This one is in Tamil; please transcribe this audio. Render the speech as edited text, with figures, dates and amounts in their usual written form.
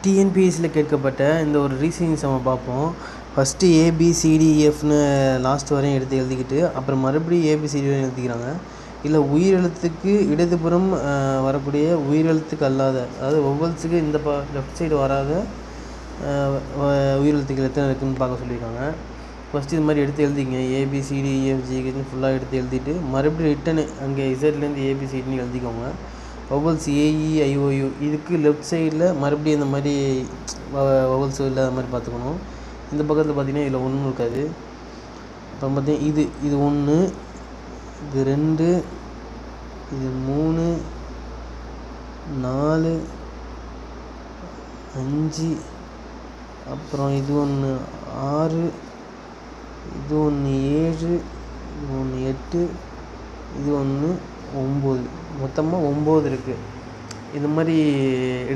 டிஎன்பிஎஸ்சியில் கேட்கப்பட்ட இந்த ஒரு ரீசனிங்ஸ் நம்ம பார்ப்போம். ஃபஸ்ட்டு ஏபிசிடிஎஃப்னு லாஸ்ட் வரையும் எடுத்து எழுதிக்கிட்டு அப்புறம் மறுபடியும் ஏபிசிடி வரையும் எழுதிக்கிறாங்க. இல்லை உயிரெழுத்துக்கு இடதுபுறம் வரக்கூடிய உயிரெழுத்துக்கு அல்லாத, அதாவது ஒவ்வொருத்துக்கு இந்த லெஃப்ட் சைடு வராத உயிரெழுத்துக்கள் எத்தனை இருக்குதுன்னு பார்க்க சொல்லியிருக்காங்க. ஃபஸ்ட்டு இது மாதிரி எடுத்து எழுதிங்க. ஏபிசிடிஇஎஃப்ஜின்னு ஃபுல்லாக எடுத்து எழுதிட்டு மறுபடியும் ரிட்டனு அங்கே இசட்லேருந்து ஏபிசிடின்னு எழுதிக்கோங்க. வவல்ஸ் ஏஇஐஓயு இதுக்கு லெஃப்ட் சைடில் மறுபடியும் இந்த மாதிரி வவல்ஸ் இல்லாத மாதிரி பார்த்துக்கணும். இந்த பக்கத்தில் பார்த்தீங்கன்னா இதில் ஒன்றும் இருக்காது. இப்போ பார்த்தீங்கன்னா இது 1, இது 2, இது 3, 4, 5, அப்புறம் இது 1 6, இது 1 7, இது 1 8, இது 1 9, மொத்தமாக 9 இருக்குது. இது மாதிரி எடுத்து